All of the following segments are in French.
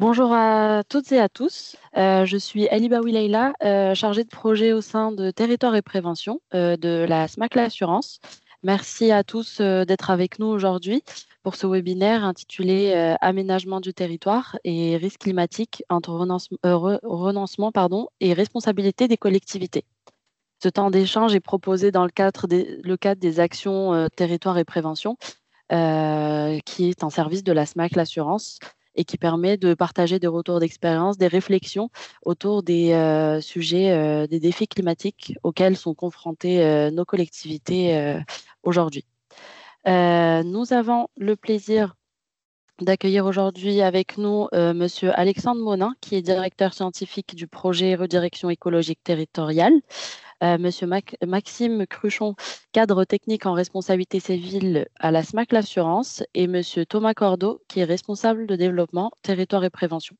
Bonjour à toutes et à tous. Je suis Alibaoui Leïla, chargée de projet au sein de Territoire et Prévention de la SMACLA Assurance. Merci à tous d'être avec nous aujourd'hui pour ce webinaire intitulé Aménagement du territoire et risques climatiques entre renoncement et responsabilité des collectivités. Ce temps d'échange est proposé dans le cadre des actions Territoire et Prévention qui est un service de la SMAC L'Assurance et qui permet de partager des retours d'expérience, des réflexions autour des sujets, des défis climatiques auxquels sont confrontées nos collectivités aujourd'hui. Nous avons le plaisir d'accueillir aujourd'hui avec nous Monsieur Alexandre Monin, qui est directeur scientifique du projet Redirection écologique territoriale. Monsieur Maxime Cruchon, cadre technique en responsabilité civile à la SMAC L'Assurance, et Monsieur Thomas Cordeau, qui est responsable de développement, territoire et prévention.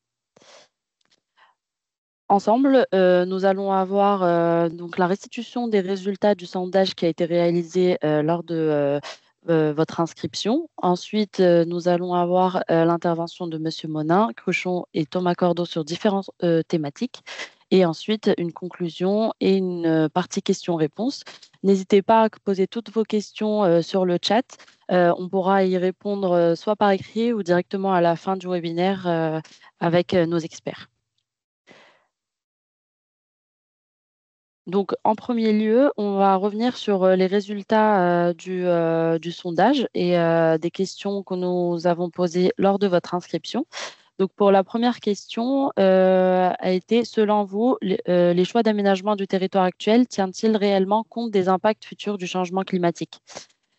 Ensemble, nous allons avoir donc la restitution des résultats du sondage qui a été réalisé lors de votre inscription. Ensuite, nous allons avoir l'intervention de Monsieur Monin, Cruchon et Thomas Cordeau sur différentes thématiques. Et ensuite, une conclusion et une partie questions-réponses. N'hésitez pas à poser toutes vos questions sur le chat. On pourra y répondre soit par écrit ou directement à la fin du webinaire avec nos experts. Donc, en premier lieu, on va revenir sur les résultats du sondage et des questions que nous avons posées lors de votre inscription. Donc, pour la première question, a été, selon vous, les choix d'aménagement du territoire actuel tiennent-ils réellement compte des impacts futurs du changement climatique?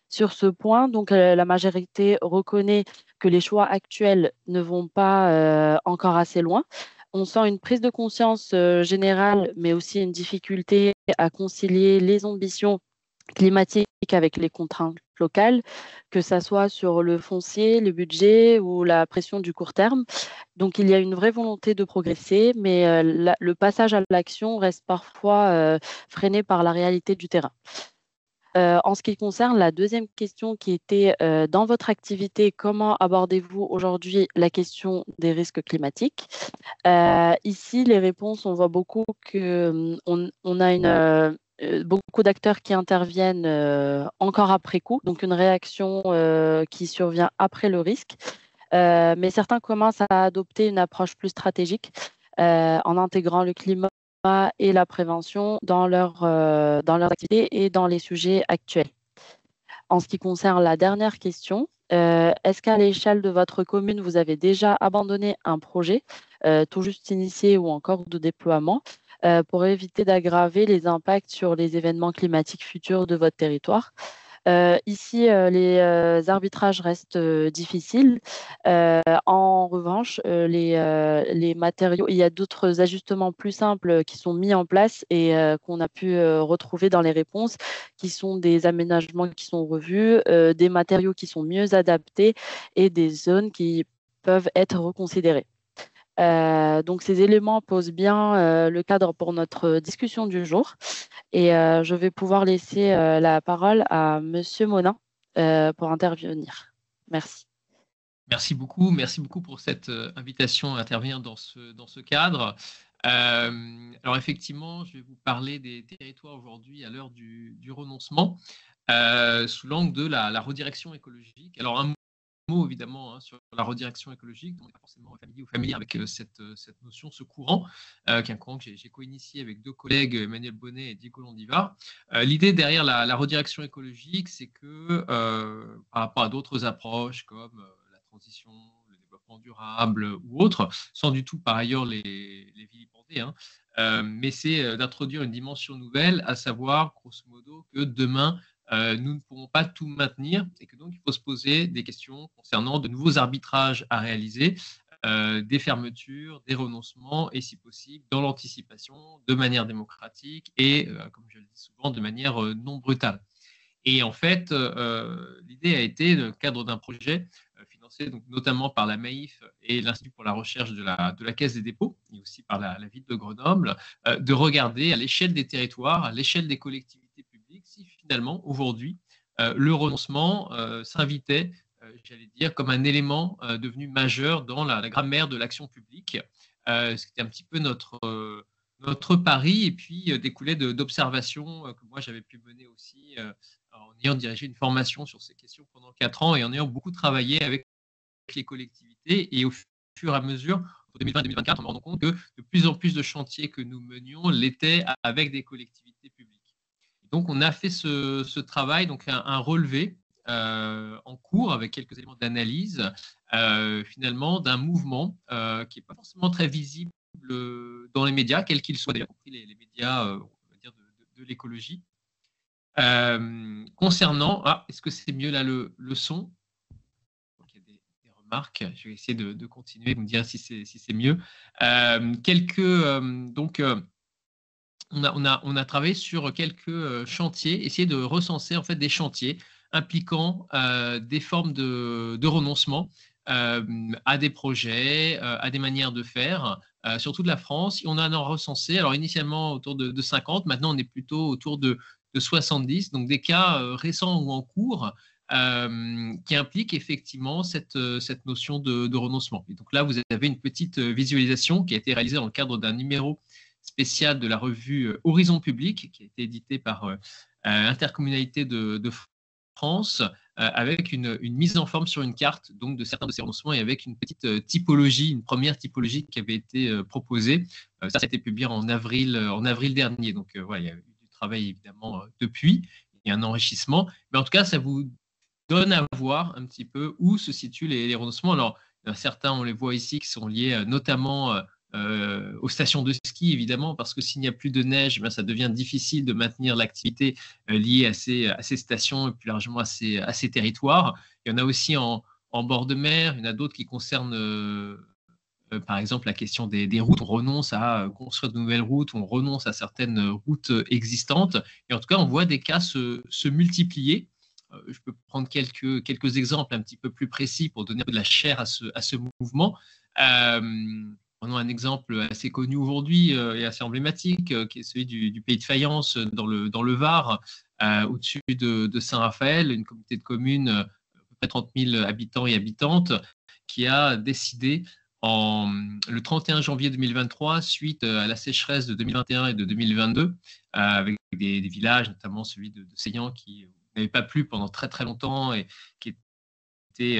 Sur ce point, donc, la majorité reconnaît que les choix actuels ne vont pas encore assez loin. On sent une prise de conscience générale, mais aussi une difficulté à concilier les ambitions climatiques avec les contraintes locales, que ça soit sur le foncier, le budget ou la pression du court terme. Donc, il y a une vraie volonté de progresser, mais le passage à l'action reste parfois freiné par la réalité du terrain. En ce qui concerne la deuxième question qui était dans votre activité, comment abordez-vous aujourd'hui la question des risques climatiques? Ici, les réponses, on voit beaucoup on a beaucoup d'acteurs qui interviennent encore après coup, donc une réaction qui survient après le risque. Mais certains commencent à adopter une approche plus stratégique en intégrant le climat et la prévention dans leurs activités et dans les sujets actuels. En ce qui concerne la dernière question, est-ce qu'à l'échelle de votre commune, vous avez déjà abandonné un projet tout juste initié ou encore de déploiement pour éviter d'aggraver les impacts sur les événements climatiques futurs de votre territoire? Ici, les arbitrages restent difficiles. En revanche, les matériaux, il y a d'autres ajustements plus simples qui sont mis en place et qu'on a pu retrouver dans les réponses, qui sont des aménagements qui sont revus, des matériaux qui sont mieux adaptés et des zones qui peuvent être reconsidérées. Donc, ces éléments posent bien le cadre pour notre discussion du jour. Et je vais pouvoir laisser la parole à Monsieur Monin pour intervenir. Merci. Merci beaucoup pour cette invitation à intervenir dans ce cadre. Alors effectivement, je vais vous parler des territoires aujourd'hui à l'heure du renoncement sous l'angle de la redirection écologique. Alors un mot évidemment sur la redirection écologique, on n'est pas forcément familier avec cette notion, ce courant, qui est un courant que j'ai co-initié avec deux collègues, Emmanuel Bonnet et Diego Londivar. L'idée derrière la redirection écologique, c'est que par rapport à d'autres approches comme la transition, le développement durable ou autres, sans du tout par ailleurs les vilipender, mais c'est d'introduire une dimension nouvelle, à savoir grosso modo que demain, nous ne pourrons pas tout maintenir et que donc il faut se poser des questions concernant de nouveaux arbitrages à réaliser, des fermetures, des renoncements et si possible dans l'anticipation de manière démocratique et, comme je le dis souvent, de manière non brutale. Et en fait, l'idée a été, dans le cadre d'un projet financé donc, notamment par la MAIF et l'Institut pour la recherche de la Caisse des dépôts, et aussi par la ville de Grenoble, de regarder à l'échelle des territoires, à l'échelle des collectivités publiques, si finalement, aujourd'hui, le renoncement s'invitait j'allais dire, comme un élément devenu majeur dans la grammaire de l'action publique. C'était un petit peu notre pari, et puis découlait d'observations que moi j'avais pu mener aussi en ayant dirigé une formation sur ces questions pendant 4 ans et en ayant beaucoup travaillé avec les collectivités. Et au fur et à mesure, en 2020 et 2024, on me rend compte que de plus en plus de chantiers que nous menions l'étaient avec des collectivités publiques. Et donc, on a fait ce travail, donc un relevé en cours avec quelques éléments d'analyse, finalement, d'un mouvement qui n'est pas forcément très visible dans les médias, quels qu'ils soient, y compris les médias on va dire de l'écologie. Concernant, est-ce que c'est mieux là le son? Donc, il y a des remarques. Je vais essayer de continuer, vous me dire si c'est mieux. On a travaillé sur quelques chantiers, essayer de recenser en fait des chantiers impliquant des formes de renoncement à des projets, à des manières de faire, sur toute la France. Et on en a recensé, alors initialement autour de 50, maintenant on est plutôt autour de 70, donc des cas récents ou en cours qui impliquent effectivement cette notion de renoncement. Et donc là, vous avez une petite visualisation qui a été réalisée dans le cadre d'un numéro spécial de la revue Horizon Public, qui a été édité par Intercommunalité de France, avec une mise en forme sur une carte donc de certains de ces renoncements et avec une petite typologie, une première typologie qui avait été proposée. Ça a été publié en avril dernier. Donc voilà, il y a eu du travail évidemment depuis, il y a un enrichissement. Mais en tout cas, ça vous donne à voir un petit peu où se situent les renoncements. Alors, certains, on les voit ici, qui sont liés notamment aux stations de ski, évidemment, parce que s'il n'y a plus de neige, ça devient difficile de maintenir l'activité liée à ces stations et plus largement à ces territoires. Il y en a aussi en bord de mer, il y en a d'autres qui concernent par exemple la question des routes. On renonce à construire de nouvelles routes, on renonce à certaines routes existantes. Et en tout cas, on voit des cas se multiplier. Je peux prendre quelques exemples un petit peu plus précis pour donner un peu de la chair à ce mouvement. Prenons un exemple assez connu aujourd'hui et assez emblématique, qui est celui du Pays de Fayence dans le Var, au-dessus de Saint-Raphaël, une communauté de communes, à peu près 30 000 habitants et habitantes, qui a décidé le 31 janvier 2023, suite à la sécheresse de 2021 et de 2022, avec des villages, notamment celui de Seillan, qui n'avait pas plu pendant très très longtemps et qui était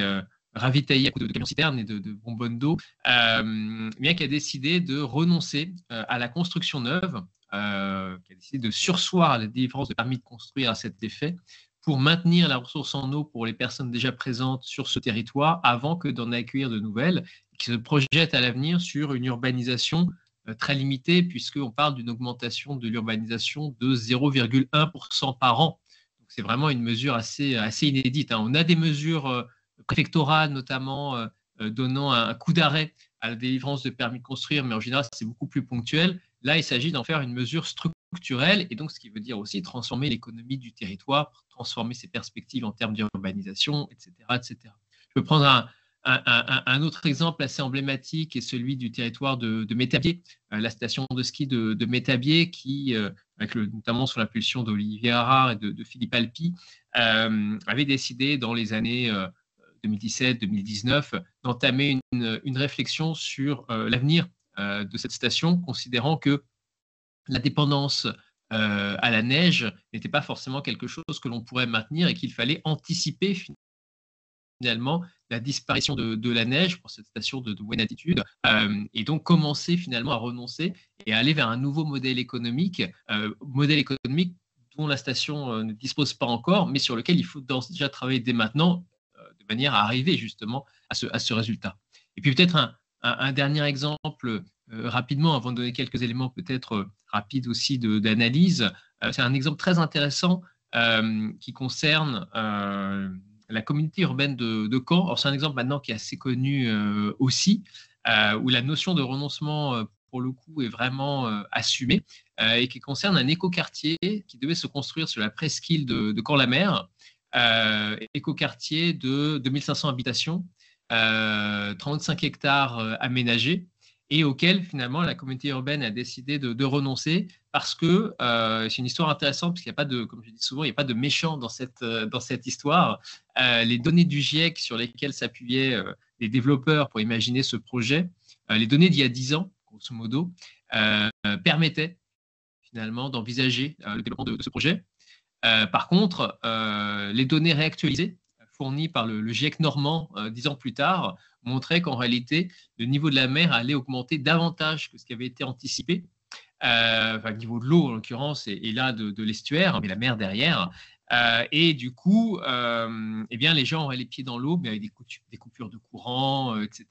ravitaillé à coups de camions-citernes et de bonbonnes d'eau, bien qui a décidé de renoncer à la construction neuve, qui a décidé de surseoir à la délivrance de permis de construire à cet effet pour maintenir la ressource en eau pour les personnes déjà présentes sur ce territoire avant que d'en accueillir de nouvelles, qui se projette à l'avenir sur une urbanisation très limitée, puisqu'on parle d'une augmentation de l'urbanisation de 0,1% par an. C'est vraiment une mesure assez inédite. On a des mesures préfectorales, notamment donnant un coup d'arrêt à la délivrance de permis de construire, mais en général, c'est beaucoup plus ponctuel. Là, il s'agit d'en faire une mesure structurelle, et donc ce qui veut dire aussi transformer l'économie du territoire, transformer ses perspectives en termes d'urbanisation, etc., etc. Je peux prendre un autre exemple assez emblématique est celui du territoire de Métabier, la station de ski de Métabier qui, notamment sous l'impulsion d'Olivier Harard et de Philippe Alpi, avait décidé dans les années 2017-2019 d'entamer une réflexion sur l'avenir de cette station, considérant que la dépendance à la neige n'était pas forcément quelque chose que l'on pourrait maintenir et qu'il fallait anticiper finalement la disparition de la neige pour cette station de moyenne altitude, et donc commencer finalement à renoncer et à aller vers un nouveau modèle économique dont la station ne dispose pas encore, mais sur lequel il faut déjà travailler dès maintenant de manière à arriver justement à ce résultat. Et puis peut-être un dernier exemple rapidement, avant de donner quelques éléments peut-être rapides aussi d'analyse. C'est un exemple très intéressant qui concerne la communauté urbaine de Caen. Alors, c'est un exemple maintenant qui est assez connu aussi, où la notion de renoncement, pour le coup, est vraiment assumée, et qui concerne un écoquartier qui devait se construire sur la presqu'île de Caen-la-Mer, écoquartier de 2500 habitations, 35 hectares aménagés. et auquel finalement la communauté urbaine a décidé de renoncer parce que c'est une histoire intéressante parce qu'il n'y a pas de, comme je dis souvent, il n'y a pas de méchant dans cette histoire. Les données du GIEC sur lesquelles s'appuyaient les développeurs pour imaginer ce projet, les données d'il y a 10 ans, grosso modo, permettaient finalement d'envisager le développement de ce projet. Par contre, les données réactualisées fournies par le GIEC normand 10 ans plus tard montraient qu'en réalité, le niveau de la mer allait augmenter davantage que ce qui avait été anticipé. Le niveau de l'eau, en l'occurrence, et là de l'estuaire, mais la mer derrière. Et du coup, eh bien, les gens auraient les pieds dans l'eau, mais avec des coupures de courant, etc.,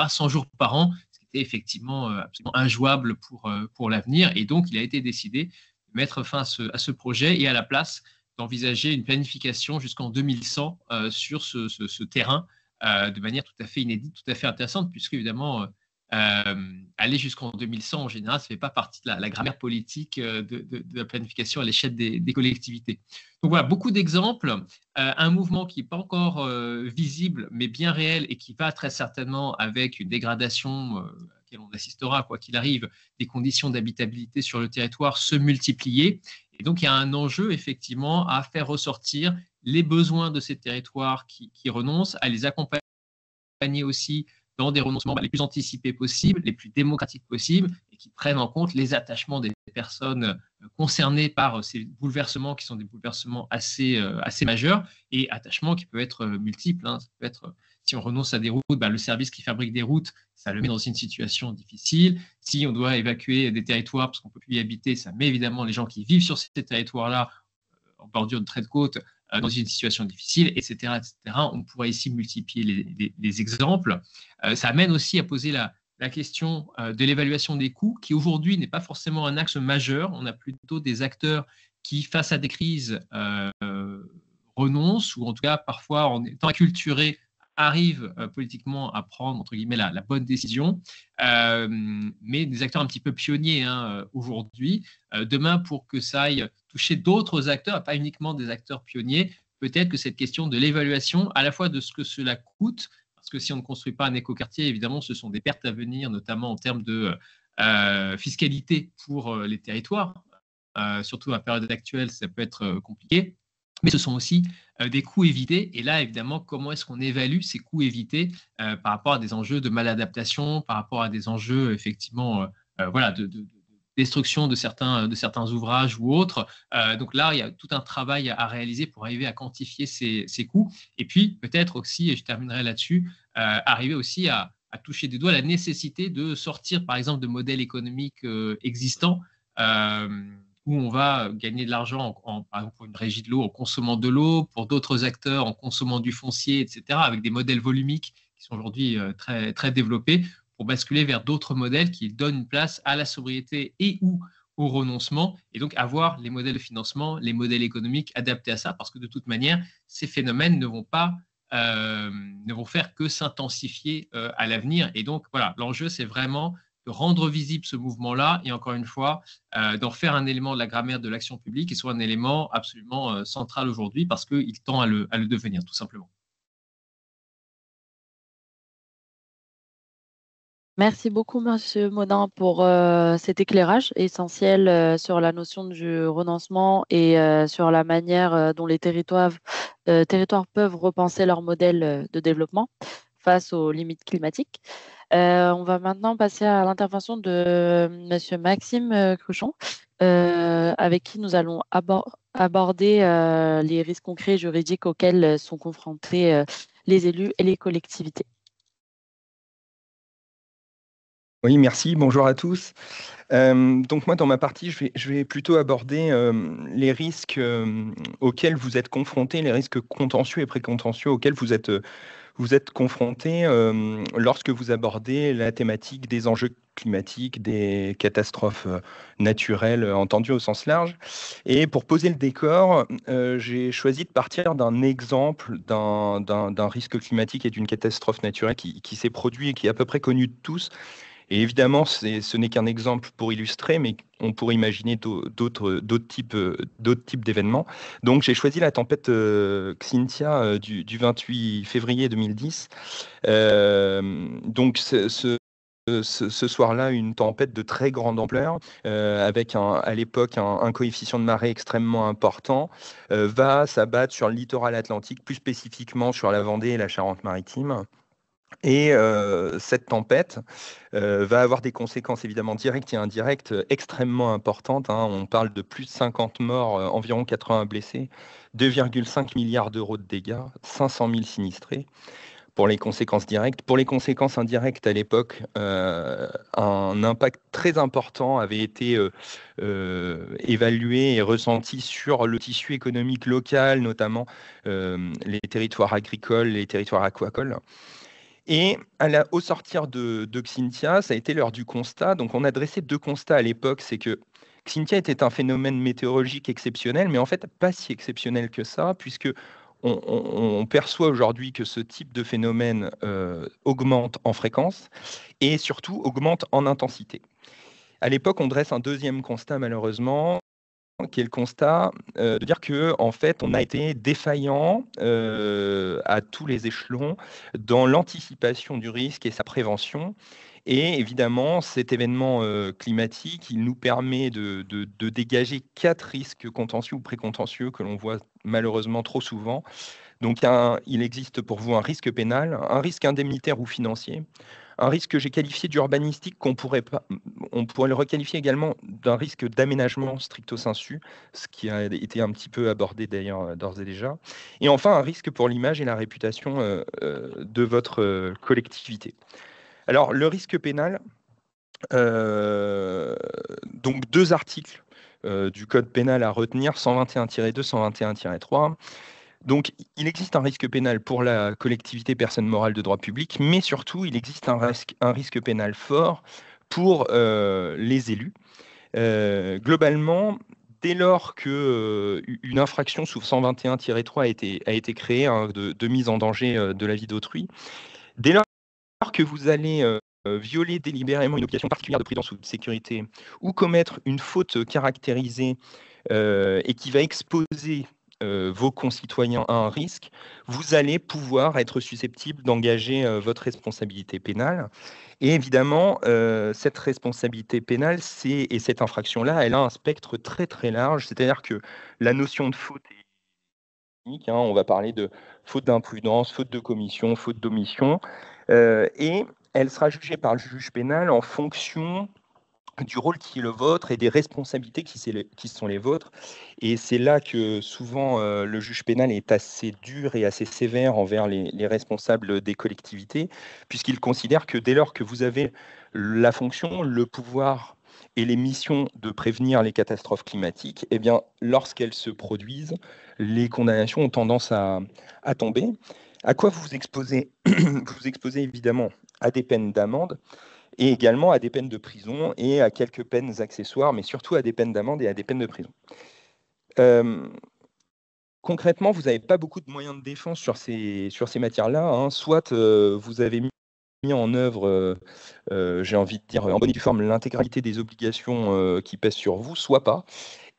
100 jours par an, ce qui était effectivement absolument injouable pour l'avenir. Et donc, il a été décidé de mettre fin à ce projet et à la place d'envisager une planification jusqu'en 2100 sur ce terrain de manière tout à fait inédite, tout à fait intéressante, puisque évidemment, aller jusqu'en 2100, en général, ça ne fait pas partie de la grammaire politique de la planification à l'échelle des collectivités. Donc voilà, beaucoup d'exemples. Un mouvement qui n'est pas encore visible, mais bien réel et qui va très certainement avec une dégradation à laquelle on assistera, quoi qu'il arrive, des conditions d'habitabilité sur le territoire se multiplier. Et donc, il y a un enjeu, effectivement, à faire ressortir les besoins de ces territoires qui renoncent, à les accompagner aussi dans des renoncements les plus anticipés possibles, les plus démocratiques possibles, et qui prennent en compte les attachements des personnes concernées par ces bouleversements qui sont des bouleversements assez majeurs, et attachements qui peuvent être multiples. Ça peut être, si on renonce à des routes, le service qui fabrique des routes, ça le met dans une situation difficile. Si on doit évacuer des territoires parce qu'on ne peut plus y habiter, ça met évidemment les gens qui vivent sur ces territoires-là en bordure de trait de côte dans une situation difficile, etc., etc. On pourrait ici multiplier les exemples. Ça amène aussi à poser la question de l'évaluation des coûts, qui aujourd'hui n'est pas forcément un axe majeur. On a plutôt des acteurs qui, face à des crises, renoncent, ou en tout cas, parfois, en étant acculturés, arrivent politiquement à prendre, entre guillemets, la bonne décision. Mais des acteurs un petit peu pionniers aujourd'hui. Demain, pour que ça aille toucher d'autres acteurs, pas uniquement des acteurs pionniers, peut-être que cette question de l'évaluation, à la fois de ce que cela coûte, parce que si on ne construit pas un écoquartier, évidemment, ce sont des pertes à venir, notamment en termes de fiscalité pour les territoires. Surtout à la période actuelle, ça peut être compliqué. Mais ce sont aussi des coûts évités. Et là, évidemment, comment est-ce qu'on évalue ces coûts évités par rapport à des enjeux de maladaptation, par rapport à des enjeux, effectivement, de destruction de certains ouvrages ou autres. Donc là, il y a tout un travail à réaliser pour arriver à quantifier ces coûts. Et puis, peut-être aussi, et je terminerai là-dessus, arriver aussi à toucher du doigt la nécessité de sortir, par exemple, de modèles économiques existants où on va gagner de l'argent, par exemple, pour une régie de l'eau, en consommant de l'eau, pour d'autres acteurs, en consommant du foncier, etc., avec des modèles volumiques qui sont aujourd'hui très, très développés, pour basculer vers d'autres modèles qui donnent une place à la sobriété et ou au renoncement, et donc avoir les modèles de financement, les modèles économiques adaptés à ça, parce que de toute manière, ces phénomènes ne vont faire que s'intensifier à l'avenir. Et donc, voilà, l'enjeu, c'est vraiment de rendre visible ce mouvement-là et encore une fois, d'en faire un élément de la grammaire de l'action publique et soit un élément absolument central aujourd'hui parce qu'il tend à le devenir, tout simplement. Merci beaucoup, Monsieur Modin, pour cet éclairage essentiel sur la notion du renoncement et sur la manière dont les territoires peuvent repenser leur modèle de développement face aux limites climatiques. On va maintenant passer à l'intervention de Monsieur Maxime Cruchon, avec qui nous allons aborder les risques concrets juridiques auxquels sont confrontés les élus et les collectivités. Oui, merci. Bonjour à tous. Donc moi, dans ma partie, je vais plutôt aborder les risques auxquels vous êtes confrontés, les risques contentieux et précontentieux auxquels vous êtes confrontés lorsque vous abordez la thématique des enjeux climatiques, des catastrophes naturelles entendues au sens large. Et pour poser le décor, j'ai choisi de partir d'un exemple d'un risque climatique et d'une catastrophe naturelle qui s'est produit et qui est à peu près connu de tous. Et évidemment, ce n'est qu'un exemple pour illustrer, mais on pourrait imaginer d'autres types d'événements. Donc, j'ai choisi la tempête Xynthia du 28 février 2010. Donc, ce soir-là une tempête de très grande ampleur, avec à l'époque un coefficient de marée extrêmement important, va s'abattre sur le littoral atlantique, plus spécifiquement sur la Vendée et la Charente-Maritime. Et cette tempête va avoir des conséquences évidemment directes et indirectes extrêmement importantes, hein. On parle de plus de 50 morts, environ 80 blessés, 2,5 milliards d'euros de dégâts, 500 000 sinistrés pour les conséquences directes. Pour les conséquences indirectes, à l'époque, un impact très important avait été évalué et ressenti sur le tissu économique local, notamment les territoires agricoles, les territoires aquacoles. Et au sortir de Xynthia, ça a été l'heure du constat. Donc, on a dressé deux constats à l'époque. C'est que Xynthia était un phénomène météorologique exceptionnel, mais en fait, pas si exceptionnel que ça, puisque on perçoit aujourd'hui que ce type de phénomène augmente en fréquence et surtout augmente en intensité. À l'époque, on dresse un deuxième constat, malheureusement, qui est le constat de dire que en fait, on a été défaillant à tous les échelons dans l'anticipation du risque et sa prévention. Et évidemment, cet événement climatique, il nous permet de dégager 4 risques contentieux ou précontentieux que l'on voit malheureusement trop souvent. Donc, il existe pour vous un risque pénal, un risque indemnitaire ou financier, un risque que j'ai qualifié d'urbanistique, on pourrait le requalifier également d'un risque d'aménagement stricto sensu, ce qui a été un petit peu abordé d'ailleurs d'ores et déjà. Et enfin, un risque pour l'image et la réputation de votre collectivité. Alors, le risque pénal, donc 2 articles du code pénal à retenir, 121-2, 121-3. Donc, il existe un risque pénal pour la collectivité personne morale de droit public, mais surtout, il existe un risque pénal fort pour les élus. Globalement, dès lors qu'une infraction sous 121-3 a été créée, hein, de mise en danger de la vie d'autrui, dès lors que vous allez violer délibérément une obligation particulière de prudence ou de sécurité, ou commettre une faute caractérisée et qui va exposer vos concitoyens à un risque, vous allez pouvoir être susceptible d'engager votre responsabilité pénale. Et évidemment, cette responsabilité pénale, et cette infraction-là, elle a un spectre très très large, c'est-à-dire que la notion de faute est unique, hein. On va parler de faute d'imprudence, faute de commission, faute d'omission, et elle sera jugée par le juge pénal en fonction du rôle qui est le vôtre et des responsabilités qui sont les vôtres. Et c'est là que souvent le juge pénal est assez dur et assez sévère envers les responsables des collectivités, puisqu'il considère que dès lors que vous avez la fonction, le pouvoir et les missions de prévenir les catastrophes climatiques, eh bien, lorsqu'elles se produisent, les condamnations ont tendance à tomber. À quoi vous vous exposez? Vous vous exposez évidemment à des peines d'amende, et également à des peines de prison et à quelques peines accessoires, mais surtout à des peines d'amende et à des peines de prison. Concrètement, vous n'avez pas beaucoup de moyens de défense sur ces matières-là, hein. Soit vous avez mis en œuvre, j'ai envie de dire, en bonne et due forme, l'intégralité des obligations qui pèsent sur vous, soit pas.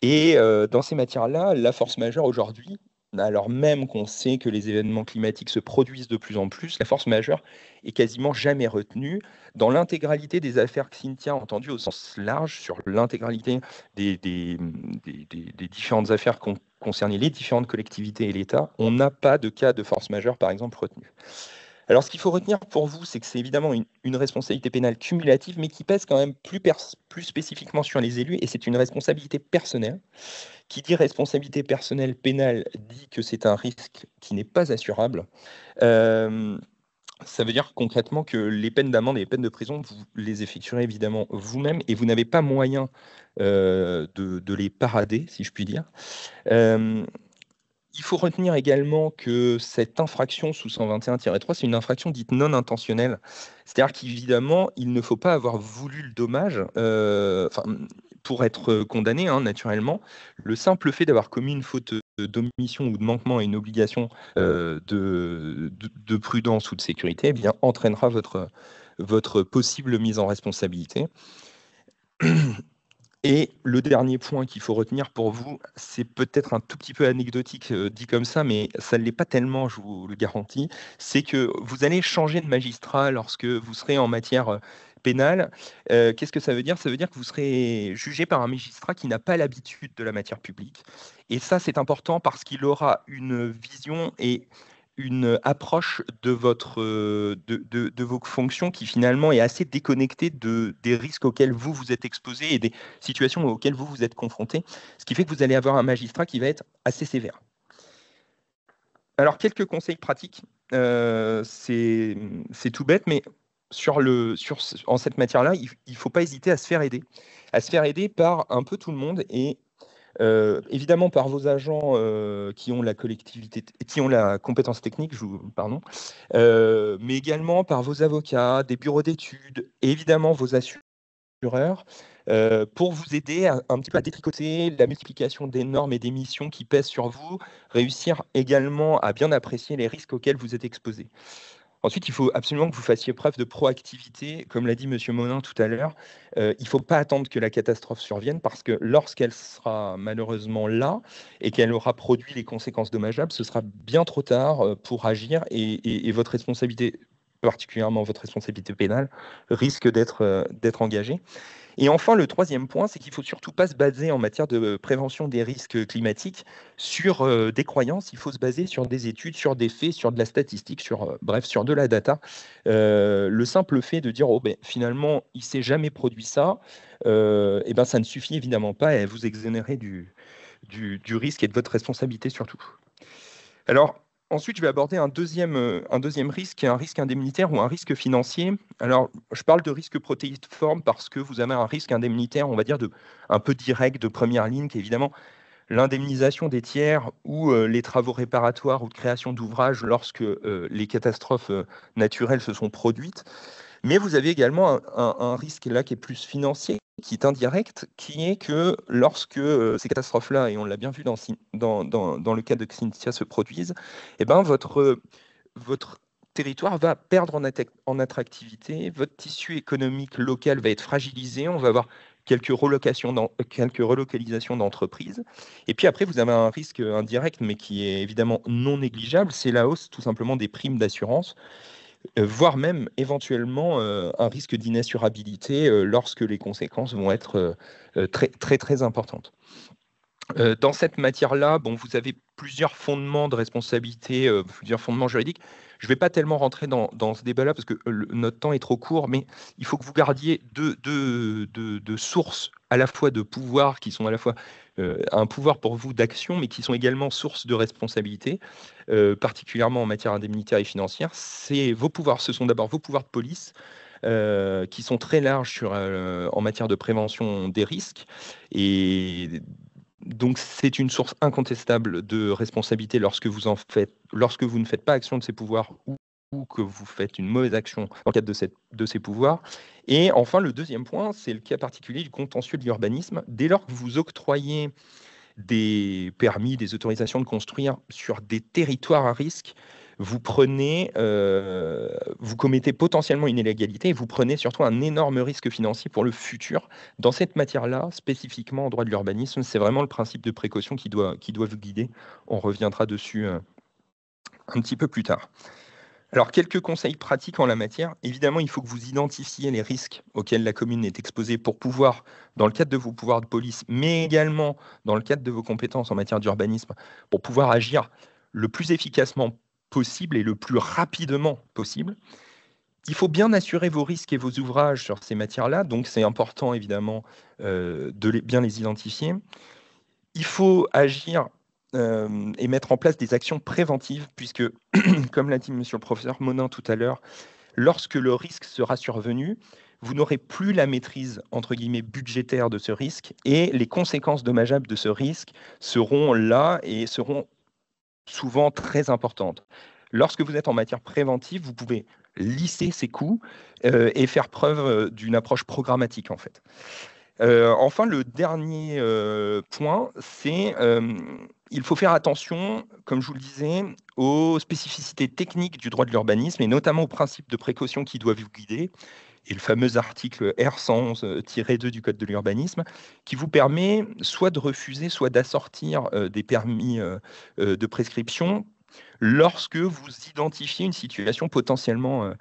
Et dans ces matières-là, la force majeure aujourd'hui, alors même qu'on sait que les événements climatiques se produisent de plus en plus, la force majeure est quasiment jamais retenue. Dans l'intégralité des affaires Xynthia entendues au sens large, sur l'intégralité des différentes affaires concernées les différentes collectivités et l'État, on n'a pas de cas de force majeure, par exemple, retenu. Alors, ce qu'il faut retenir pour vous, c'est que c'est évidemment une responsabilité pénale cumulative, mais qui pèse quand même plus spécifiquement sur les élus, et c'est une responsabilité personnelle. Qui dit responsabilité personnelle pénale dit que c'est un risque qui n'est pas assurable. Ça veut dire concrètement que les peines d'amende et les peines de prison, vous les effectuerez évidemment vous-même, et vous n'avez pas moyen de les parader, si je puis dire. Il faut retenir également que cette infraction sous 121-3, c'est une infraction dite non intentionnelle. C'est-à-dire qu'évidemment, il ne faut pas avoir voulu le dommage pour être condamné, hein, naturellement. Le simple fait d'avoir commis une faute d'omission ou de manquement à une obligation de prudence ou de sécurité, eh bien, entraînera votre possible mise en responsabilité. Et le dernier point qu'il faut retenir pour vous, c'est peut-être un tout petit peu anecdotique dit comme ça, mais ça ne l'est pas tellement, je vous le garantis, c'est que vous allez changer de magistrat lorsque vous serez en matière pénal. Qu'est-ce que ça veut dire? Ça veut dire que vous serez jugé par un magistrat qui n'a pas l'habitude de la matière publique. Et ça, c'est important parce qu'il aura une vision et une approche de vos fonctions qui finalement est assez déconnectée des risques auxquels vous êtes exposé et des situations auxquelles vous êtes confronté, ce qui fait que vous allez avoir un magistrat qui va être assez sévère. Alors, quelques conseils pratiques, c'est tout bête, mais en cette matière-là, il ne faut pas hésiter à se faire aider par un peu tout le monde et évidemment par vos agents qui ont qui ont la compétence technique, pardon, mais également par vos avocats, des bureaux d'études, et évidemment vos assureurs, pour vous aider un petit peu à détricoter la multiplication des normes et des missions qui pèsent sur vous, réussir également à bien apprécier les risques auxquels vous êtes exposés. Ensuite, il faut absolument que vous fassiez preuve de proactivité. Comme l'a dit M. Monin tout à l'heure, il ne faut pas attendre que la catastrophe survienne parce que lorsqu'elle sera malheureusement là et qu'elle aura produit les conséquences dommageables, ce sera bien trop tard pour agir et votre responsabilité, particulièrement votre responsabilité pénale, risque d'être engagée. Et enfin, le troisième point, c'est qu'il ne faut surtout pas se baser en matière de prévention des risques climatiques sur des croyances. Il faut se baser sur des études, sur des faits, sur de la statistique, bref, sur de la data. Le simple fait de dire, oh, ben, finalement, il ne s'est jamais produit ça, eh ben, ça ne suffit évidemment pas à vous exonérer du risque et de votre responsabilité surtout. Alors, ensuite, je vais aborder un deuxième risque, qui est un risque indemnitaire ou un risque financier. Alors, je parle de risque protéiforme parce que vous avez un risque indemnitaire, on va dire, un peu direct, de première ligne, qui est évidemment l'indemnisation des tiers ou les travaux réparatoires ou de création d'ouvrages lorsque les catastrophes naturelles se sont produites. Mais vous avez également un risque là qui est plus financier, qui est indirect, qui est que lorsque ces catastrophes-là, et on l'a bien vu dans le cas de Xynthia, se produisent, eh ben votre territoire va perdre en attractivité, votre tissu économique local va être fragilisé, on va avoir quelques relocalisations d'entreprises. Et puis après, vous avez un risque indirect, mais qui est évidemment non négligeable, c'est la hausse tout simplement des primes d'assurance, voire même éventuellement un risque d'inassurabilité lorsque les conséquences vont être très, très, très importantes. Dans cette matière-là, bon, vous avez plusieurs fondements de responsabilité, plusieurs fondements juridiques. Je ne vais pas tellement rentrer dans ce débat-là parce que notre temps est trop court, mais il faut que vous gardiez deux sources à la fois de pouvoir, qui sont à la fois un pouvoir pour vous d'action, mais qui sont également source de responsabilité, particulièrement en matière indemnitaire et financière. Vos pouvoirs, ce sont d'abord vos pouvoirs de police, qui sont très larges en matière de prévention des risques. Et donc, c'est une source incontestable de responsabilité lorsque vous ne faites pas action de ces pouvoirs ou que vous faites une mauvaise action dans le cadre de ces pouvoirs. Et enfin, le deuxième point, c'est le cas particulier du contentieux de l'urbanisme. Dès lors que vous octroyez des permis, des autorisations de construire sur des territoires à risque, vous commettez potentiellement une illégalité et vous prenez surtout un énorme risque financier pour le futur. Dans cette matière-là, spécifiquement en droit de l'urbanisme, c'est vraiment le principe de précaution qui doit vous guider. On reviendra dessus un petit peu plus tard. Alors, quelques conseils pratiques en la matière. Évidemment, il faut que vous identifiez les risques auxquels la commune est exposée pour pouvoir, dans le cadre de vos pouvoirs de police, mais également dans le cadre de vos compétences en matière d'urbanisme, pour pouvoir agir le plus efficacement possible et le plus rapidement possible. Il faut bien assurer vos risques et vos ouvrages sur ces matières-là, donc c'est important évidemment de bien les identifier. Il faut agir et mettre en place des actions préventives, puisque, comme l'a dit monsieur le professeur Monin tout à l'heure, lorsque le risque sera survenu, vous n'aurez plus la maîtrise, entre guillemets, budgétaire de ce risque, et les conséquences dommageables de ce risque seront là et seront souvent très importantes. Lorsque vous êtes en matière préventive, vous pouvez lisser ces coûts et faire preuve d'une approche programmatique, en fait. Enfin, le dernier point, c'est il faut faire attention, comme je vous le disais, aux spécificités techniques du droit de l'urbanisme et notamment aux principes de précaution qui doivent vous guider et le fameux article R111-2 du Code de l'urbanisme qui vous permet soit de refuser, soit d'assortir des permis de prescription lorsque vous identifiez une situation potentiellement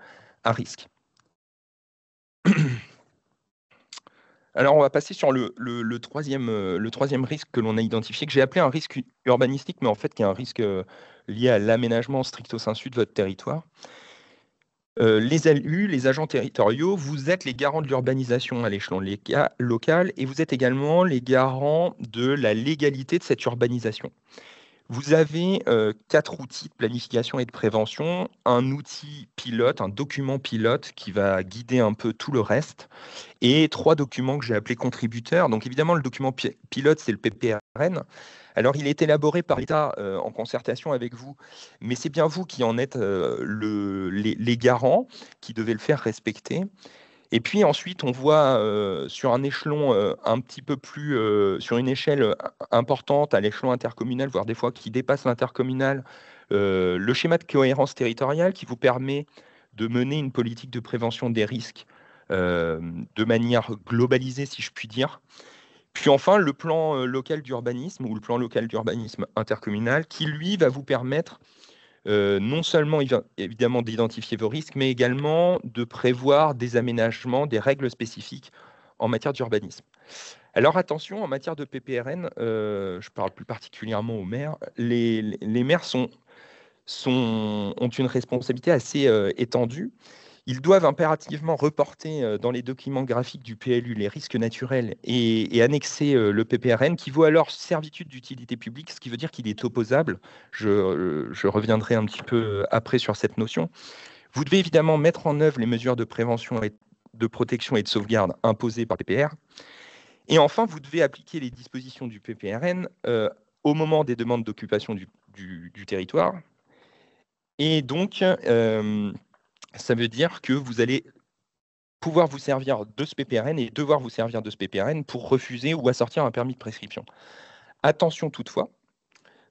à risque. Alors, on va passer sur le troisième risque que l'on a identifié, que j'ai appelé un risque urbanistique, mais en fait qui est un risque lié à l'aménagement stricto sensu de votre territoire. Les élus, les agents territoriaux, vous êtes les garants de l'urbanisation à l'échelon local et vous êtes également les garants de la légalité de cette urbanisation. Vous avez 4 outils de planification et de prévention, un outil pilote, un document pilote qui va guider un peu tout le reste, et 3 documents que j'ai appelés contributeurs. Donc évidemment, le document pilote, c'est le PPRN. Alors, il est élaboré par l'État en concertation avec vous, mais c'est bien vous qui en êtes les garants, qui devez le faire respecter. Et puis ensuite, on voit sur un échelon un petit peu plus, sur une échelle importante, à l'échelon intercommunal, voire des fois qui dépasse l'intercommunal, le schéma de cohérence territoriale qui vous permet de mener une politique de prévention des risques de manière globalisée, si je puis dire. Puis enfin, le plan local d'urbanisme ou le plan local d'urbanisme intercommunal qui, lui, va vous permettre non seulement évidemment d'identifier vos risques, mais également de prévoir des aménagements, des règles spécifiques en matière d'urbanisme. Alors attention, en matière de PPRN, je parle plus particulièrement aux maires, les maires ont une responsabilité assez étendue. Ils doivent impérativement reporter dans les documents graphiques du PLU les risques naturels et annexer le PPRN qui vaut alors servitude d'utilité publique, ce qui veut dire qu'il est opposable. Je reviendrai un petit peu après sur cette notion. Vous devez évidemment mettre en œuvre les mesures de prévention et de protection et de sauvegarde imposées par le PPR. Et enfin, vous devez appliquer les dispositions du PPRN au moment des demandes d'occupation du territoire. Et donc, ça veut dire que vous allez pouvoir vous servir de ce PPRN et devoir vous servir de ce PPRN pour refuser ou assortir un permis de prescription. Attention toutefois,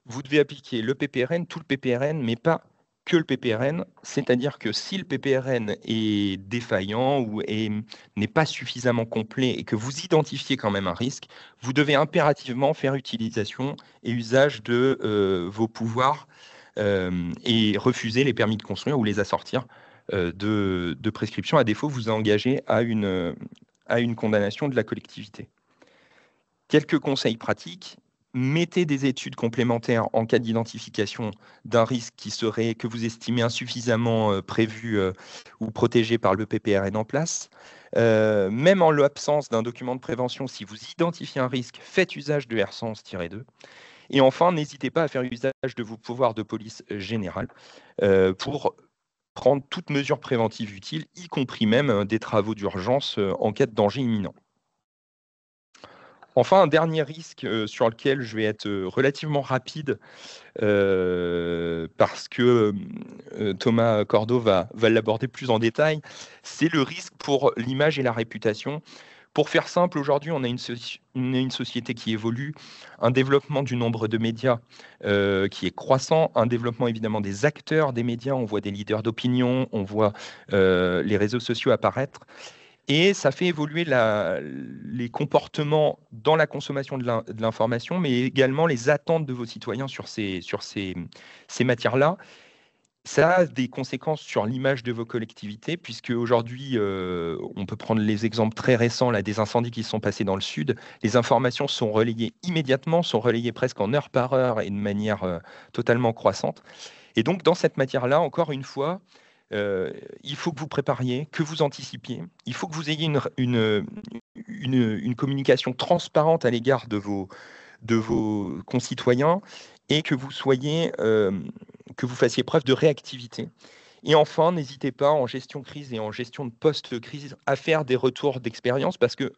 vous devez appliquer le PPRN, tout le PPRN, mais pas que le PPRN, c'est-à-dire que si le PPRN est défaillant ou n'est pas suffisamment complet et que vous identifiez quand même un risque, vous devez impérativement faire utilisation et usage de vos pouvoirs et refuser les permis de construire ou les assortir de prescription. À défaut, vous engagez à une condamnation de la collectivité. Quelques conseils pratiques. Mettez des études complémentaires en cas d'identification d'un risque que vous estimez insuffisamment prévu ou protégé par le PPRN en place. Même en l'absence d'un document de prévention, si vous identifiez un risque, faites usage de R111-2. Et enfin, n'hésitez pas à faire usage de vos pouvoirs de police générale pour prendre toute mesure préventive utile, y compris même des travaux d'urgence en cas de danger imminent. Enfin, un dernier risque sur lequel je vais être relativement rapide parce que Thomas Cordeau va l'aborder plus en détail, c'est le risque pour l'image et la réputation. Pour faire simple, aujourd'hui, on a une société qui évolue, un développement du nombre de médias qui est croissant, un développement évidemment des acteurs des médias, on voit des leaders d'opinion, on voit les réseaux sociaux apparaître. Et ça fait évoluer les comportements dans la consommation de l'information, mais également les attentes de vos citoyens sur ces matières-là. Ça a des conséquences sur l'image de vos collectivités, puisque aujourd'hui, on peut prendre les exemples très récents là, des incendies qui se sont passés dans le sud. Les informations sont relayées immédiatement, sont relayées presque en heure par heure et de manière totalement croissante. Et donc, dans cette matière-là, encore une fois, il faut que vous prépariez, que vous anticipiez. Il faut que vous ayez une communication transparente à l'égard de vos concitoyens et que vous fassiez preuve de réactivité. Et enfin, n'hésitez pas en gestion crise et en gestion de post-crise à faire des retours d'expérience parce que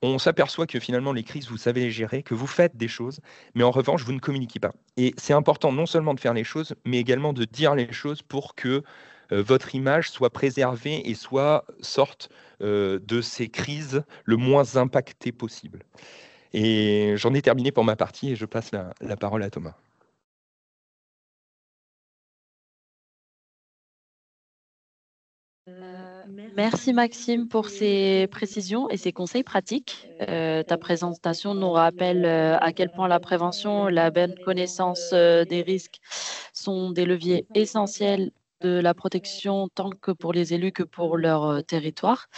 on s'aperçoit que finalement les crises, vous savez les gérer, que vous faites des choses, mais en revanche, vous ne communiquez pas. Et c'est important non seulement de faire les choses, mais également de dire les choses pour que votre image soit préservée et sorte de ces crises le moins impactée possible. Et j'en ai terminé pour ma partie et je passe la parole à Thomas. Merci Maxime pour ces précisions et ces conseils pratiques. Ta présentation nous rappelle à quel point la prévention, la bonne connaissance des risques sont des leviers essentiels de la protection tant que pour les élus que pour leur territoire.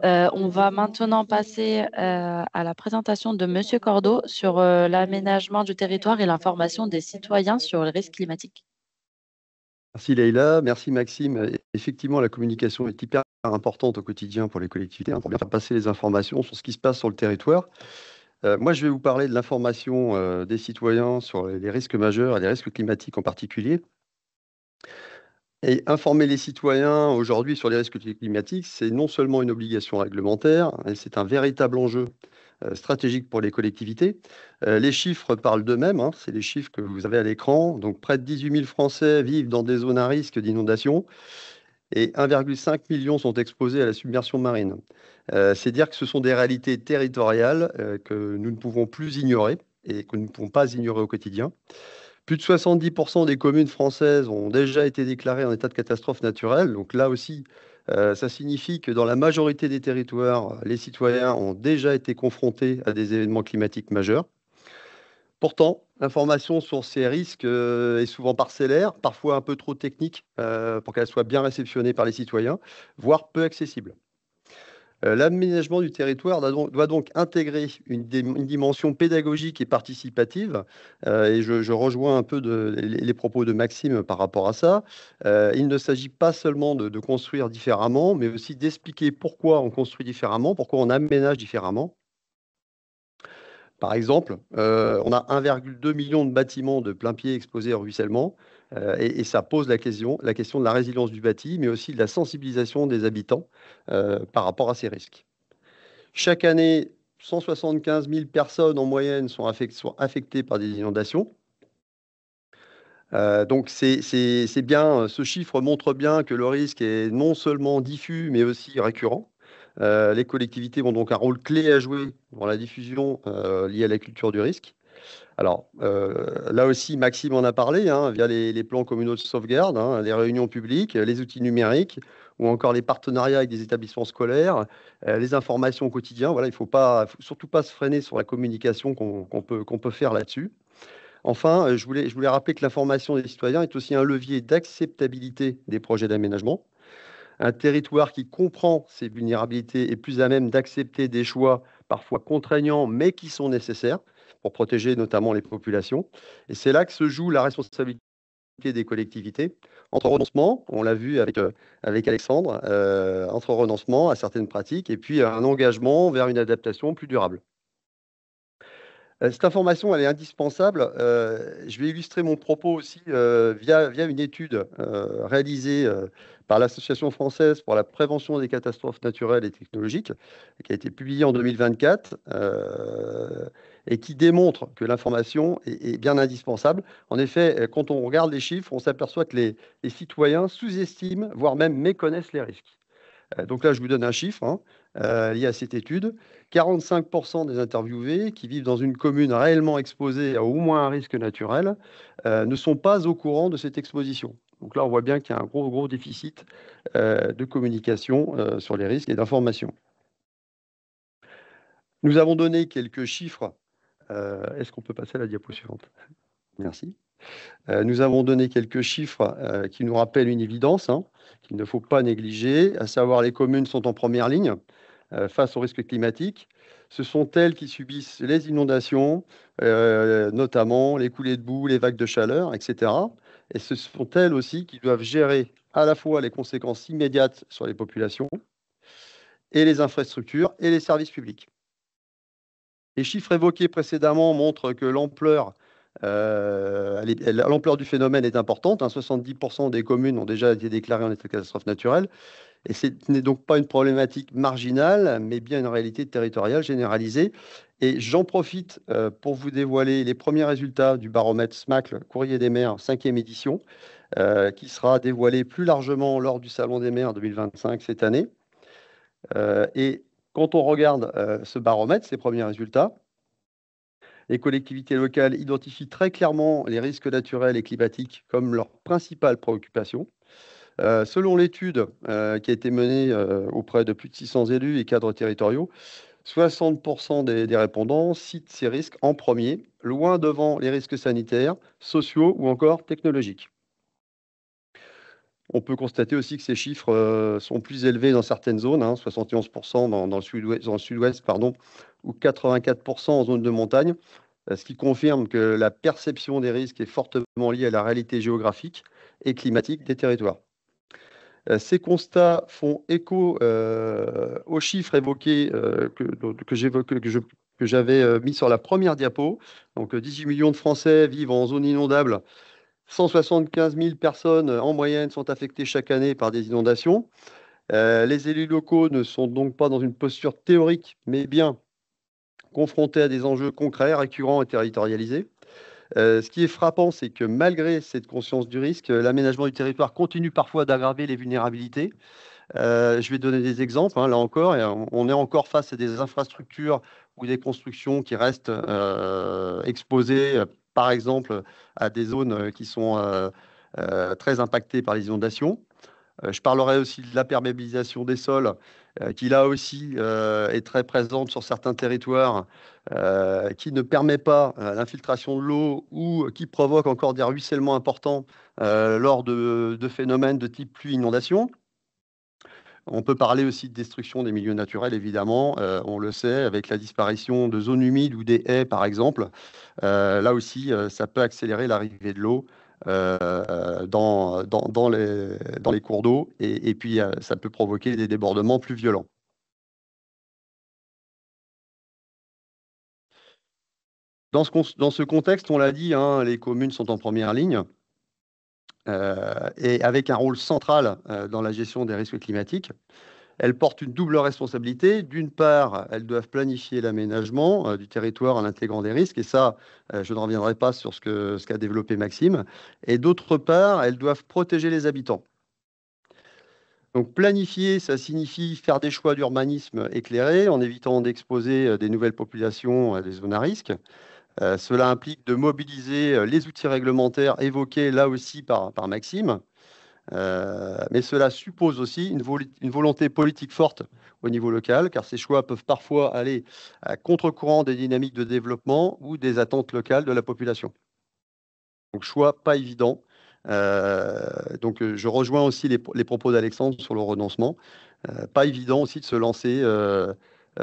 On va maintenant passer à la présentation de Monsieur Cordeau sur l'aménagement du territoire et l'information des citoyens sur les risques climatiques. Merci Leïla, merci Maxime. Effectivement, la communication est hyper importante au quotidien pour les collectivités, pour bien faire passer les informations sur ce qui se passe sur le territoire. Moi, je vais vous parler de l'information des citoyens sur les risques majeurs et les risques climatiques en particulier. Et informer les citoyens aujourd'hui sur les risques climatiques, c'est non seulement une obligation réglementaire, c'est un véritable enjeu stratégique pour les collectivités. Les chiffres parlent d'eux-mêmes, c'est les chiffres que vous avez à l'écran. Donc, près de 18 000 Français vivent dans des zones à risque d'inondation et 1,5 million sont exposés à la submersion marine. C'est dire que ce sont des réalités territoriales que nous ne pouvons plus ignorer et que nous ne pouvons pas ignorer au quotidien. Plus de 70% des communes françaises ont déjà été déclarées en état de catastrophe naturelle. Donc là aussi, ça signifie que dans la majorité des territoires, les citoyens ont déjà été confrontés à des événements climatiques majeurs. Pourtant, l'information sur ces risques est souvent parcellaire, parfois un peu trop technique pour qu'elle soit bien réceptionnée par les citoyens, voire peu accessible. L'aménagement du territoire doit donc intégrer une dimension pédagogique et participative. Et je rejoins un peu les propos de Maxime par rapport à ça. Il ne s'agit pas seulement de construire différemment, mais aussi d'expliquer pourquoi on construit différemment, pourquoi on aménage différemment. Par exemple, on a 1,2 million de bâtiments de plein pied exposés au ruissellement, et ça pose la question de la résilience du bâti, mais aussi de la sensibilisation des habitants par rapport à ces risques. Chaque année, 175 000 personnes en moyenne sont affectées par des inondations. Donc c'est bien, ce chiffre montre bien que le risque est non seulement diffus, mais aussi récurrent. Les collectivités ont donc un rôle clé à jouer dans la diffusion liée à la culture du risque. Alors, là aussi, Maxime en a parlé, via les plans communaux de sauvegarde, les réunions publiques, les outils numériques, ou encore les partenariats avec des établissements scolaires, les informations au quotidien. Voilà, il ne faut surtout pas se freiner sur la communication qu'on peut faire là-dessus. Enfin, je voulais rappeler que l'information des citoyens est aussi un levier d'acceptabilité des projets d'aménagement. Un territoire qui comprend ces vulnérabilités est plus à même d'accepter des choix parfois contraignants, mais qui sont nécessaires pour protéger notamment les populations. Et c'est là que se joue la responsabilité des collectivités, entre renoncement, on l'a vu avec Alexandre, entre renoncement à certaines pratiques et puis un engagement vers une adaptation plus durable. Cette information, elle est indispensable. Je vais illustrer mon propos aussi via une étude réalisée par l'Association française pour la prévention des catastrophes naturelles et technologiques, qui a été publiée en 2024 et qui démontre que l'information est bien indispensable. En effet, quand on regarde les chiffres, on s'aperçoit que les citoyens sous-estiment, voire même méconnaissent les risques. Donc là, je vous donne un chiffre lié à cette étude. 45% des interviewés qui vivent dans une commune réellement exposée à au moins un risque naturel ne sont pas au courant de cette exposition. Donc là, on voit bien qu'il y a un gros déficit de communication sur les risques et d'information. Nous avons donné quelques chiffres. Est-ce qu'on peut passer à la diapo suivante? Merci. Nous avons donné quelques chiffres qui nous rappellent une évidence qu'il ne faut pas négliger, à savoir les communes sont en première ligne face aux risques climatiques. Ce sont elles qui subissent les inondations, notamment les coulées de boue, les vagues de chaleur, etc. Et ce sont elles aussi qui doivent gérer à la fois les conséquences immédiates sur les populations et les infrastructures et les services publics. Les chiffres évoqués précédemment montrent que l'ampleur du phénomène est importante. 70% des communes ont déjà été déclarées en état de catastrophe naturelle. Et ce n'est donc pas une problématique marginale, mais bien une réalité territoriale généralisée. Et j'en profite pour vous dévoiler les premiers résultats du baromètre SMACL Courrier des maires 5e édition, qui sera dévoilé plus largement lors du Salon des maires 2025 cette année. Et quand on regarde ce baromètre, ces premiers résultats, les collectivités locales identifient très clairement les risques naturels et climatiques comme leur principale préoccupation. Selon l'étude qui a été menée auprès de plus de 600 élus et cadres territoriaux, 60% des répondants citent ces risques en premier, loin devant les risques sanitaires, sociaux ou encore technologiques. On peut constater aussi que ces chiffres sont plus élevés dans certaines zones, 71% dans le sud-ouest, pardon, ou 84% en zone de montagne, ce qui confirme que la perception des risques est fortement liée à la réalité géographique et climatique des territoires. Ces constats font écho aux chiffres évoqués que j'avais mis sur la première diapo. Donc 18 millions de Français vivent en zone inondable. 175 000 personnes en moyenne sont affectées chaque année par des inondations. Les élus locaux ne sont donc pas dans une posture théorique, mais bien confrontés à des enjeux concrets, récurrents et territorialisés. Ce qui est frappant, c'est que malgré cette conscience du risque, l'aménagement du territoire continue parfois d'aggraver les vulnérabilités. Je vais donner des exemples, là encore, et on est encore face à des infrastructures ou des constructions qui restent exposées, par exemple, à des zones qui sont très impactées par les inondations. Je parlerai aussi de la perméabilisation des sols, qui là aussi est très présente sur certains territoires, qui ne permet pas l'infiltration de l'eau ou qui provoque encore des ruissellements importants lors de phénomènes de type pluie-inondation. On peut parler aussi de destruction des milieux naturels, évidemment. On le sait, avec la disparition de zones humides ou des haies, par exemple. Là aussi, ça peut accélérer l'arrivée de l'eau dans les cours d'eau et puis ça peut provoquer des débordements plus violents. Dans ce contexte, on l'a dit, les communes sont en première ligne et avec un rôle central dans la gestion des risques climatiques. Elles portent une double responsabilité. D'une part, elles doivent planifier l'aménagement du territoire en intégrant des risques, et ça, je ne reviendrai pas sur ce qu'a développé Maxime. Et d'autre part, elles doivent protéger les habitants. Donc planifier, ça signifie faire des choix d'urbanisme éclairés en évitant d'exposer des nouvelles populations à des zones à risque. Cela implique de mobiliser les outils réglementaires évoqués là aussi par Maxime. Mais cela suppose aussi une volonté politique forte au niveau local, car ces choix peuvent parfois aller à contre-courant des dynamiques de développement ou des attentes locales de la population. Donc, choix pas évident. Je rejoins aussi les propos d'Alexandre sur le renoncement. Pas évident aussi de se lancer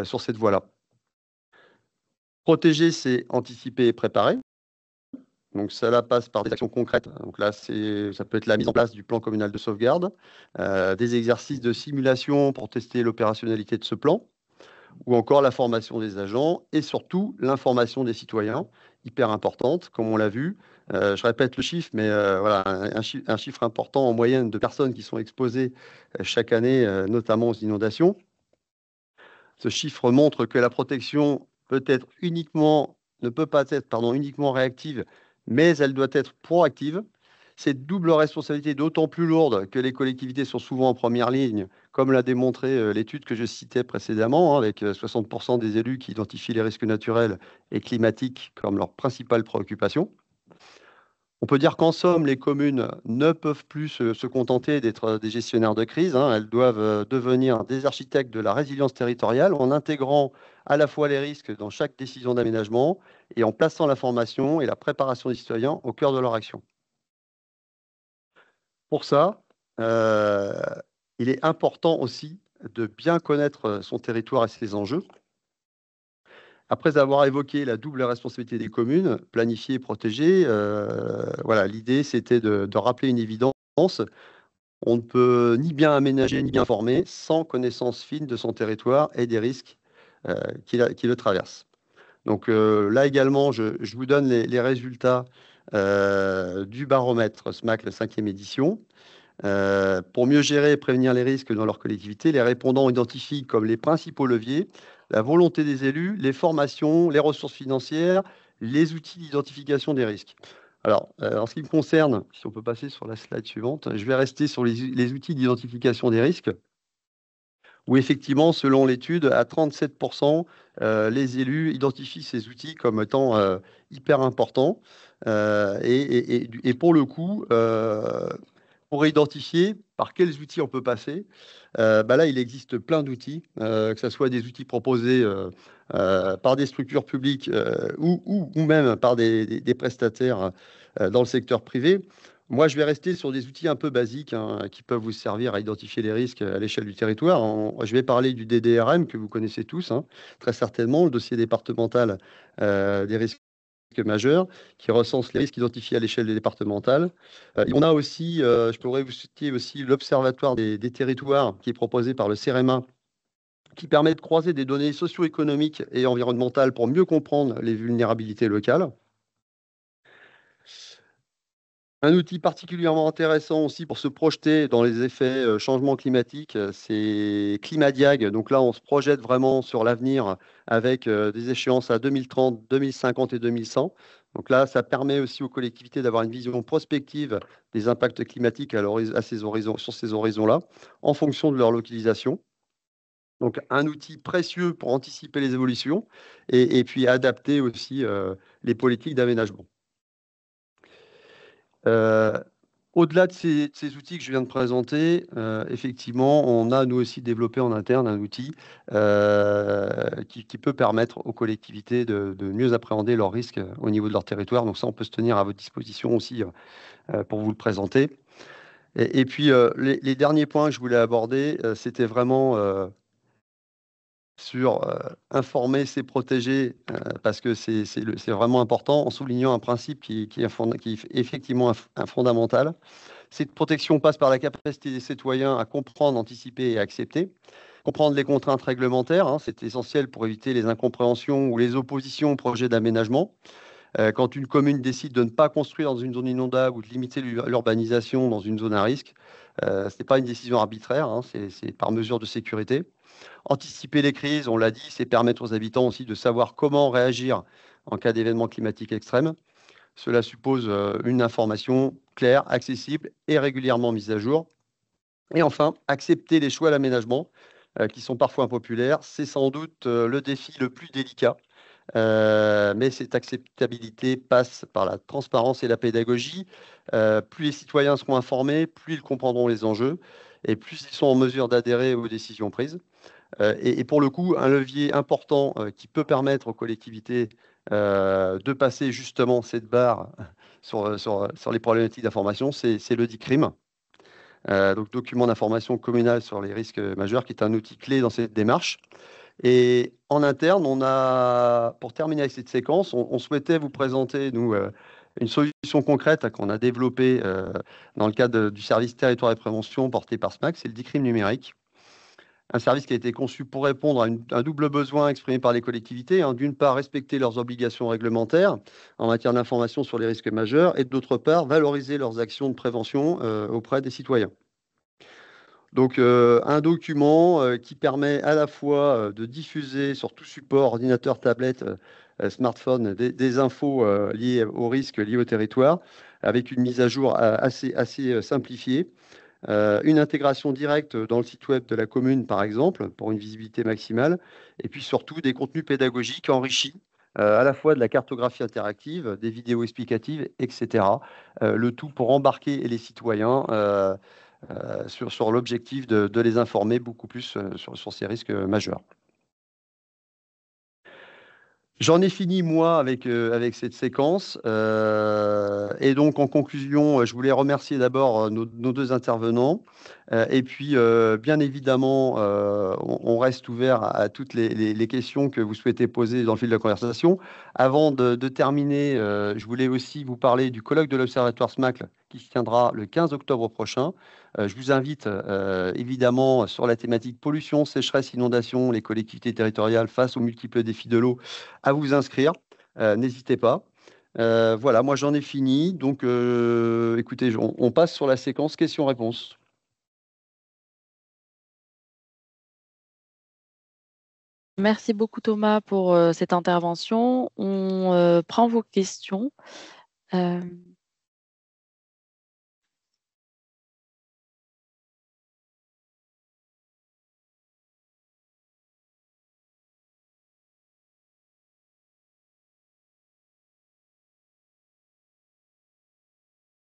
sur cette voie-là. Protéger, c'est anticiper et préparer. Donc, cela passe par des actions concrètes. Donc là, ça peut être la mise en place du plan communal de sauvegarde, des exercices de simulation pour tester l'opérationnalité de ce plan, ou encore la formation des agents et surtout l'information des citoyens, hyper importante, comme on l'a vu. Je répète le chiffre, mais voilà, un chiffre important en moyenne de personnes qui sont exposées chaque année, notamment aux inondations. Ce chiffre montre que la protection ne peut pas être uniquement réactive, mais elle doit être proactive. Cette double responsabilité est d'autant plus lourde que les collectivités sont souvent en première ligne, comme l'a démontré l'étude que je citais précédemment, avec 60% des élus qui identifient les risques naturels et climatiques comme leur principale préoccupation. On peut dire qu'en somme, les communes ne peuvent plus se contenter d'être des gestionnaires de crise. Elles doivent devenir des architectes de la résilience territoriale en intégrant à la fois les risques dans chaque décision d'aménagement et en plaçant la formation et la préparation des citoyens au cœur de leur action. Pour ça, il est important aussi de bien connaître son territoire et ses enjeux. Après avoir évoqué la double responsabilité des communes, planifier et protéger, voilà, l'idée c'était de rappeler une évidence. On ne peut ni bien aménager ni bien former sans connaissance fine de son territoire et des risques qui le traversent. Donc là également, je vous donne les résultats du baromètre SMAC, la 5e édition. Pour mieux gérer et prévenir les risques dans leur collectivité, les répondants identifient comme les principaux leviers la volonté des élus, les formations, les ressources financières, les outils d'identification des risques. Alors, en ce qui me concerne, si on peut passer sur la slide suivante, je vais rester sur les outils d'identification des risques, où effectivement, selon l'étude, à 37%, les élus identifient ces outils comme étant hyper importants. Et pour le coup, pour identifier par quels outils on peut passer, là, il existe plein d'outils, que ce soit des outils proposés par des structures publiques ou même par des prestataires dans le secteur privé. Moi, je vais rester sur des outils un peu basiques qui peuvent vous servir à identifier les risques à l'échelle du territoire. Je vais parler du DDRM que vous connaissez tous, très certainement, le dossier départemental des risques majeurs, qui recense les risques identifiés à l'échelle départementale. On a aussi, je pourrais vous citer aussi l'Observatoire des territoires qui est proposé par le CEREMA, qui permet de croiser des données socio-économiques et environnementales pour mieux comprendre les vulnérabilités locales. Un outil particulièrement intéressant aussi pour se projeter dans les effets changement climatique, c'est Climadiag. Donc là, on se projette vraiment sur l'avenir avec des échéances à 2030, 2050 et 2100. Donc là, ça permet aussi aux collectivités d'avoir une vision prospective des impacts climatiques sur ces horizons-là, en fonction de leur localisation. Donc un outil précieux pour anticiper les évolutions et puis adapter aussi les politiques d'aménagement. Au-delà de ces outils que je viens de présenter, effectivement, on a nous aussi développé en interne un outil qui peut permettre aux collectivités de mieux appréhender leurs risques au niveau de leur territoire. Donc ça, on peut se tenir à votre disposition aussi pour vous le présenter. Et puis, les derniers points que je voulais aborder, c'était vraiment sur informer, c'est protéger, parce que c'est vraiment important, en soulignant un principe qui est effectivement fondamental. Cette protection passe par la capacité des citoyens à comprendre, anticiper et accepter. Comprendre les contraintes réglementaires, c'est essentiel pour éviter les incompréhensions ou les oppositions au projet d'aménagement. Quand une commune décide de ne pas construire dans une zone inondable ou de limiter l'urbanisation dans une zone à risque, ce n'est pas une décision arbitraire, c'est par mesure de sécurité. Anticiper les crises, on l'a dit, c'est permettre aux habitants aussi de savoir comment réagir en cas d'événements climatiques extrêmes. Cela suppose une information claire, accessible et régulièrement mise à jour. Et enfin, accepter les choix d'aménagement qui sont parfois impopulaires, c'est sans doute le défi le plus délicat. Mais cette acceptabilité passe par la transparence et la pédagogie. Plus les citoyens seront informés, plus ils comprendront les enjeux et plus ils sont en mesure d'adhérer aux décisions prises. Et pour le coup, un levier important qui peut permettre aux collectivités de passer justement cette barre sur les problématiques d'information, c'est le DICRIM, donc document d'information communal sur les risques majeurs, qui est un outil clé dans cette démarche. Et en interne, on a, pour terminer avec cette séquence, on souhaitait vous présenter, nous, une solution concrète qu'on a développée dans le cadre du service territoire et prévention porté par SMAC, c'est le DICRIM numérique. Un service qui a été conçu pour répondre à un double besoin exprimé par les collectivités. D'une part, respecter leurs obligations réglementaires en matière d'information sur les risques majeurs et d'autre part, valoriser leurs actions de prévention auprès des citoyens. Donc, un document qui permet à la fois de diffuser sur tout support, ordinateur, tablette, smartphone, des infos liées aux risques liés au territoire, avec une mise à jour assez simplifiée. Une intégration directe dans le site web de la commune, par exemple, pour une visibilité maximale, et puis surtout des contenus pédagogiques enrichis, à la fois de la cartographie interactive, des vidéos explicatives, etc. Le tout pour embarquer les citoyens sur l'objectif de les informer beaucoup plus sur ces risques majeurs. J'en ai fini, moi, avec cette séquence. Et donc, en conclusion, je voulais remercier d'abord nos deux intervenants. Et puis, bien évidemment, on reste ouvert à toutes les questions que vous souhaitez poser dans le fil de la conversation. Avant de terminer, je voulais aussi vous parler du colloque de l'Observatoire SMAC qui se tiendra le 15 octobre prochain. Je vous invite évidemment sur la thématique pollution, sécheresse, inondation, les collectivités territoriales face aux multiples défis de l'eau à vous inscrire. N'hésitez pas. Voilà, moi j'en ai fini. Donc écoutez, on passe sur la séquence questions-réponses. Merci beaucoup Thomas pour cette intervention. On prend vos questions.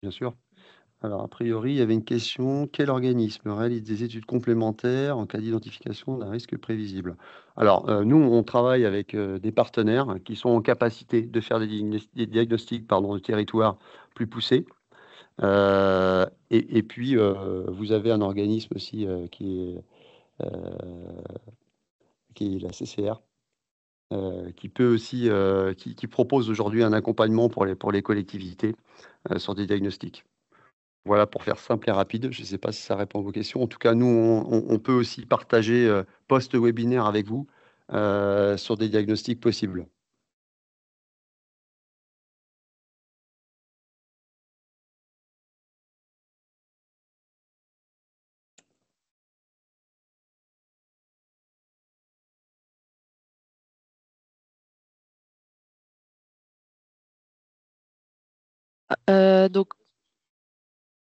Bien sûr. Alors, a priori, il y avait une question. Quel organisme réalise des études complémentaires en cas d'identification d'un risque prévisible? Alors, nous, on travaille avec des partenaires qui sont en capacité de faire des diagnostics de territoire plus poussés. Et puis, vous avez un organisme aussi euh, qui est la CCR, qui peut aussi, qui propose aujourd'hui un accompagnement pour les collectivités sur des diagnostics. Voilà, pour faire simple et rapide. Je ne sais pas si ça répond à vos questions. En tout cas, nous, on peut aussi partager post-webinaire avec vous sur des diagnostics possibles. Donc,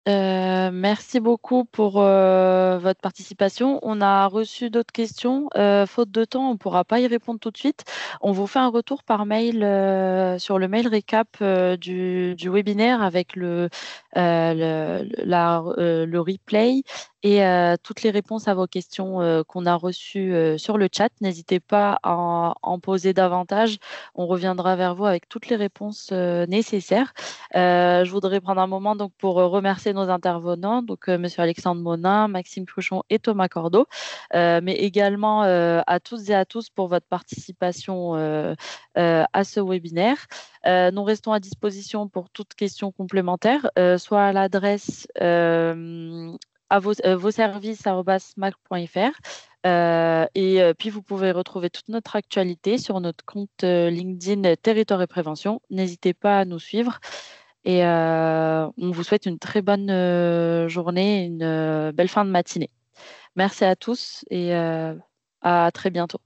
merci beaucoup pour votre participation. On a reçu d'autres questions. Faute de temps, on ne pourra pas y répondre tout de suite. On vous fait un retour par mail sur le mail récap du webinaire avec le replay et toutes les réponses à vos questions qu'on a reçues sur le chat. N'hésitez pas à en poser davantage. On reviendra vers vous avec toutes les réponses nécessaires. Je voudrais prendre un moment donc, pour remercier nos intervenants, donc Monsieur Alexandre Monin, Maxime Cruchon et Thomas Cordeau, mais également à toutes et à tous pour votre participation à ce webinaire. Nous restons à disposition pour toute question complémentaire, soit à l'adresse à vos services@smac.fr. Et puis, vous pouvez retrouver toute notre actualité sur notre compte LinkedIn Territoire et Prévention. N'hésitez pas à nous suivre. Et on vous souhaite une très bonne journée, une belle fin de matinée. Merci à tous et à très bientôt.